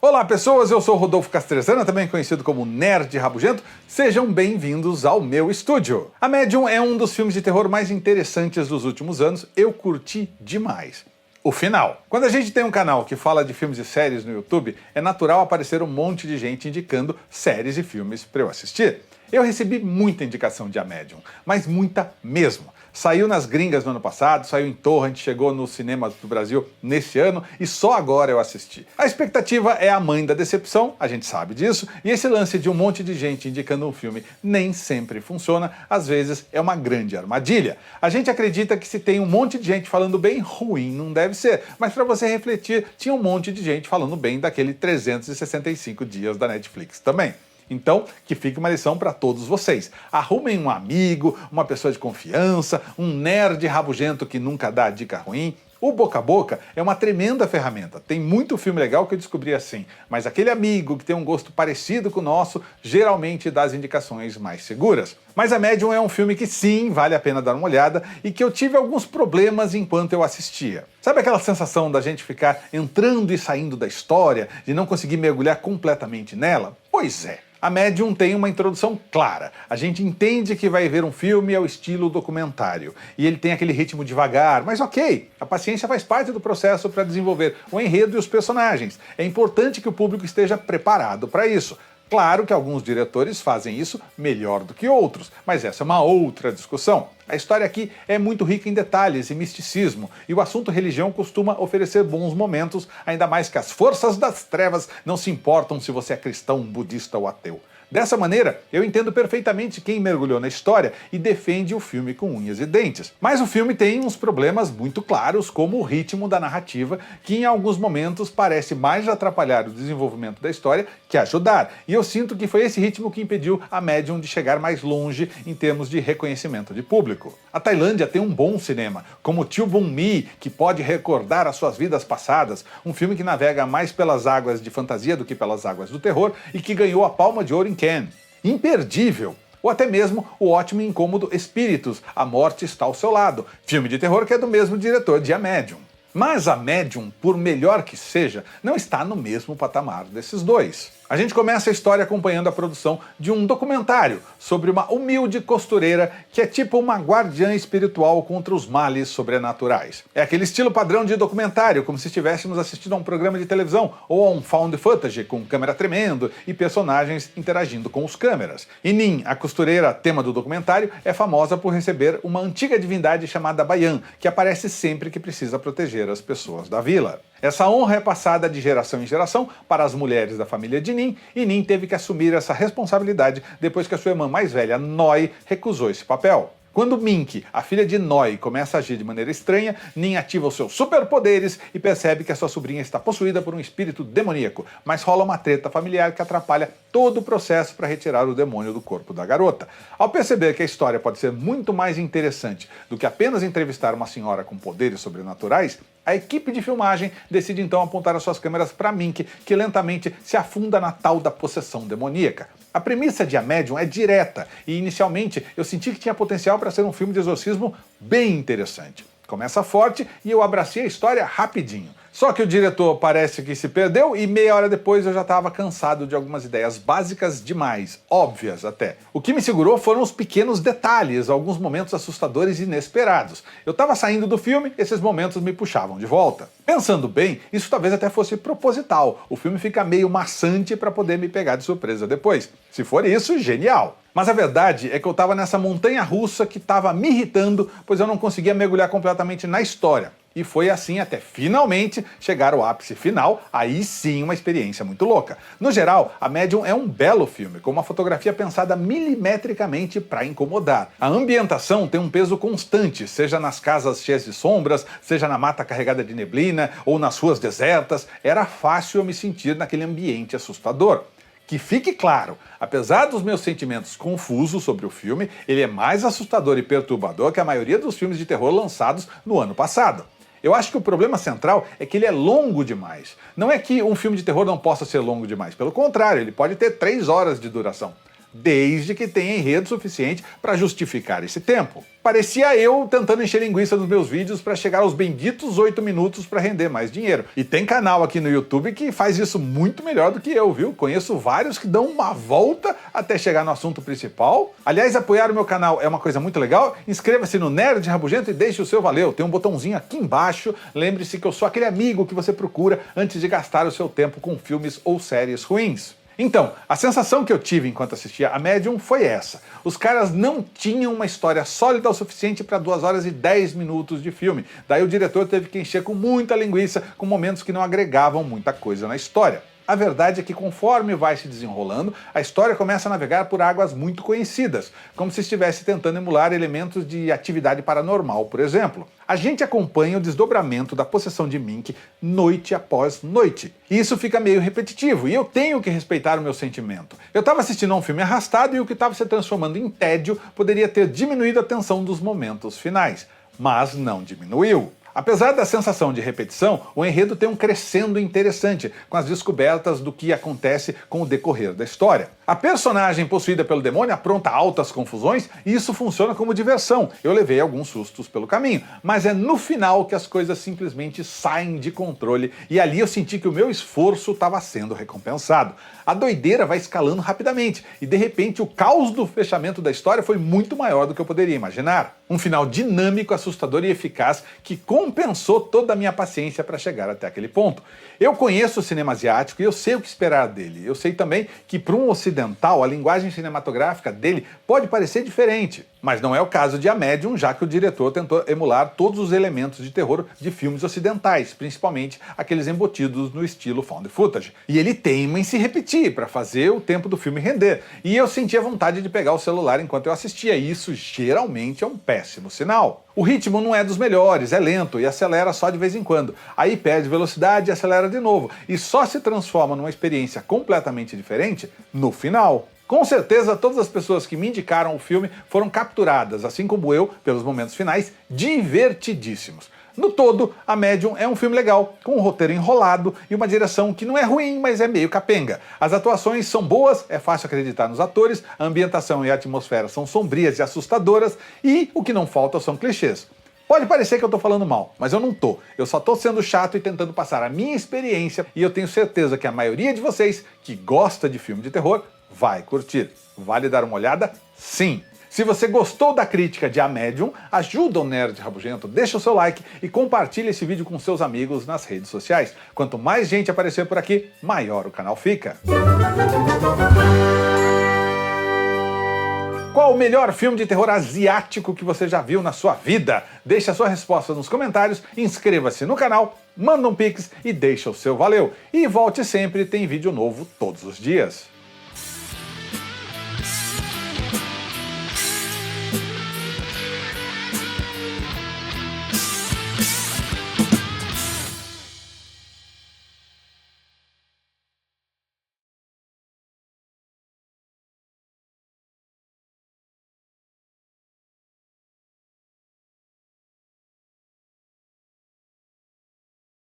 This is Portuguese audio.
Olá pessoas, eu sou Rodolfo Castrezana, também conhecido como Nerd Rabugento. Sejam bem-vindos ao meu estúdio. A Medium é um dos filmes de terror mais interessantes dos últimos anos, eu curti demais. O final. Quando a gente tem um canal que fala de filmes e séries no YouTube, é natural aparecer um monte de gente indicando séries e filmes para eu assistir. Eu recebi muita indicação de A Medium, mas muita mesmo. Saiu nas gringas no ano passado, saiu em torrent, chegou nos cinemas do Brasil nesse ano e só agora eu assisti. A expectativa é a mãe da decepção, a gente sabe disso, e esse lance de um monte de gente indicando um filme nem sempre funciona, às vezes é uma grande armadilha. A gente acredita que se tem um monte de gente falando bem, ruim não deve ser, mas para você refletir, tinha um monte de gente falando bem daquele 365 dias da Netflix também. Então, que fique uma lição para todos vocês. Arrumem um amigo, uma pessoa de confiança, um nerd rabugento que nunca dá dica ruim. O boca a boca é uma tremenda ferramenta. Tem muito filme legal que eu descobri assim, mas aquele amigo que tem um gosto parecido com o nosso geralmente dá as indicações mais seguras. Mas A Medium é um filme que sim, vale a pena dar uma olhada e que eu tive alguns problemas enquanto eu assistia. Sabe aquela sensação da gente ficar entrando e saindo da história, de não conseguir mergulhar completamente nela? Pois é. A Medium tem uma introdução clara. A gente entende que vai ver um filme ao estilo documentário. E ele tem aquele ritmo devagar, mas ok, a paciência faz parte do processo para desenvolver o enredo e os personagens. É importante que o público esteja preparado para isso. Claro que alguns diretores fazem isso melhor do que outros, mas essa é uma outra discussão. A história aqui é muito rica em detalhes e misticismo, e o assunto religião costuma oferecer bons momentos, ainda mais que as forças das trevas não se importam se você é cristão, budista ou ateu. Dessa maneira, eu entendo perfeitamente quem mergulhou na história e defende o filme com unhas e dentes. Mas o filme tem uns problemas muito claros, como o ritmo da narrativa, que em alguns momentos parece mais atrapalhar o desenvolvimento da história que ajudar. E eu sinto que foi esse ritmo que impediu a Medium de chegar mais longe em termos de reconhecimento de público. A Tailândia tem um bom cinema, como Till Bum Me, que pode recordar as suas vidas passadas, um filme que navega mais pelas águas de fantasia do que pelas águas do terror e que ganhou a Palma de Ouro em Cannes. Imperdível! Ou até mesmo o ótimo e incômodo Espíritos, A Morte Está ao Seu Lado, filme de terror que é do mesmo diretor de A Medium. Mas A Medium, por melhor que seja, não está no mesmo patamar desses dois. A gente começa a história acompanhando a produção de um documentário sobre uma humilde costureira que é tipo uma guardiã espiritual contra os males sobrenaturais. É aquele estilo padrão de documentário, como se estivéssemos assistindo a um programa de televisão ou a um found footage com câmera tremendo e personagens interagindo com os câmeras. E Nin, a costureira tema do documentário, é famosa por receber uma antiga divindade chamada Bayan, que aparece sempre que precisa proteger as pessoas da vila. Essa honra é passada de geração em geração para as mulheres da família de Nin, e Nin teve que assumir essa responsabilidade depois que a sua irmã mais velha, Noi, recusou esse papel. Quando Mink, a filha de Noi, começa a agir de maneira estranha, Nin ativa os seus superpoderes e percebe que a sua sobrinha está possuída por um espírito demoníaco, mas rola uma treta familiar que atrapalha todo o processo para retirar o demônio do corpo da garota. Ao perceber que a história pode ser muito mais interessante do que apenas entrevistar uma senhora com poderes sobrenaturais, a equipe de filmagem decide então apontar as suas câmeras para Mink, que lentamente se afunda na tal da possessão demoníaca. A premissa de A Medium é direta e inicialmente eu senti que tinha potencial para ser um filme de exorcismo bem interessante. Começa forte e eu abracei a história rapidinho. Só que o diretor parece que se perdeu e meia hora depois eu já estava cansado de algumas ideias básicas demais, óbvias até. O que me segurou foram os pequenos detalhes, alguns momentos assustadores e inesperados. Eu estava saindo do filme, esses momentos me puxavam de volta. Pensando bem, isso talvez até fosse proposital. O filme fica meio maçante para poder me pegar de surpresa depois. Se for isso, genial! Mas a verdade é que eu estava nessa montanha russa que estava me irritando, pois eu não conseguia mergulhar completamente na história. E foi assim até finalmente chegar ao ápice final, aí sim uma experiência muito louca. No geral, A Medium é um belo filme, com uma fotografia pensada milimetricamente para incomodar. A ambientação tem um peso constante, seja nas casas cheias de sombras, seja na mata carregada de neblina ou nas ruas desertas, era fácil eu me sentir naquele ambiente assustador. Que fique claro, apesar dos meus sentimentos confusos sobre o filme, ele é mais assustador e perturbador que a maioria dos filmes de terror lançados no ano passado. Eu acho que o problema central é que ele é longo demais. Não é que um filme de terror não possa ser longo demais, pelo contrário, ele pode ter 3 horas de duração. desde que tenha enredo suficiente para justificar esse tempo. Parecia eu tentando encher linguiça nos meus vídeos para chegar aos benditos 8 minutos para render mais dinheiro. E tem canal aqui no YouTube que faz isso muito melhor do que eu, viu? Conheço vários que dão uma volta até chegar no assunto principal. Aliás, apoiar o meu canal é uma coisa muito legal. Inscreva-se no Nerd Rabugento e deixe o seu valeu. Tem um botãozinho aqui embaixo. Lembre-se que eu sou aquele amigo que você procura antes de gastar o seu tempo com filmes ou séries ruins. Então, a sensação que eu tive enquanto assistia a Medium foi essa. Os caras não tinham uma história sólida o suficiente para 2 horas e 10 minutos de filme. Daí o diretor teve que encher com muita linguiça, com momentos que não agregavam muita coisa na história. A verdade é que conforme vai se desenrolando, a história começa a navegar por águas muito conhecidas, como se estivesse tentando emular elementos de atividade paranormal, por exemplo. A gente acompanha o desdobramento da possessão de Mink noite após noite. E isso fica meio repetitivo, e eu tenho que respeitar o meu sentimento. Eu estava assistindo a um filme arrastado e o que estava se transformando em tédio poderia ter diminuído a tensão dos momentos finais, mas não diminuiu. Apesar da sensação de repetição, o enredo tem um crescendo interessante, com as descobertas do que acontece com o decorrer da história. A personagem possuída pelo demônio apronta altas confusões e isso funciona como diversão. Eu levei alguns sustos pelo caminho, mas é no final que as coisas simplesmente saem de controle e ali eu senti que o meu esforço estava sendo recompensado. A doideira vai escalando rapidamente e de repente o caos do fechamento da história foi muito maior do que eu poderia imaginar. Um final dinâmico, assustador e eficaz que compensou toda a minha paciência para chegar até aquele ponto. Eu conheço o cinema asiático e eu sei o que esperar dele. Eu sei também que para um ocidental a linguagem cinematográfica dele pode parecer diferente. Mas não é o caso de A Medium, já que o diretor tentou emular todos os elementos de terror de filmes ocidentais, principalmente aqueles embutidos no estilo found footage. E ele teima em se repetir para fazer o tempo do filme render. E eu sentia vontade de pegar o celular enquanto eu assistia, e isso geralmente é um péssimo sinal. O ritmo não é dos melhores, é lento e acelera só de vez em quando. Aí perde velocidade e acelera de novo. E só se transforma numa experiência completamente diferente no final. Com certeza, todas as pessoas que me indicaram o filme foram capturadas, assim como eu, pelos momentos finais, divertidíssimos. No todo, A Medium é um filme legal, com um roteiro enrolado e uma direção que não é ruim, mas é meio capenga. As atuações são boas, é fácil acreditar nos atores, a ambientação e a atmosfera são sombrias e assustadoras, e o que não falta são clichês. Pode parecer que eu tô falando mal, mas eu não tô. Eu só tô sendo chato e tentando passar a minha experiência, e eu tenho certeza que a maioria de vocês que gosta de filme de terror vai curtir. Vale dar uma olhada? Sim! Se você gostou da crítica de A Medium, ajuda o Nerd Rabugento, deixa o seu like e compartilha esse vídeo com seus amigos nas redes sociais. Quanto mais gente aparecer por aqui, maior o canal fica. Qual o melhor filme de terror asiático que você já viu na sua vida? Deixe a sua resposta nos comentários, inscreva-se no canal, manda um pix e deixa o seu valeu. E volte sempre, tem vídeo novo todos os dias.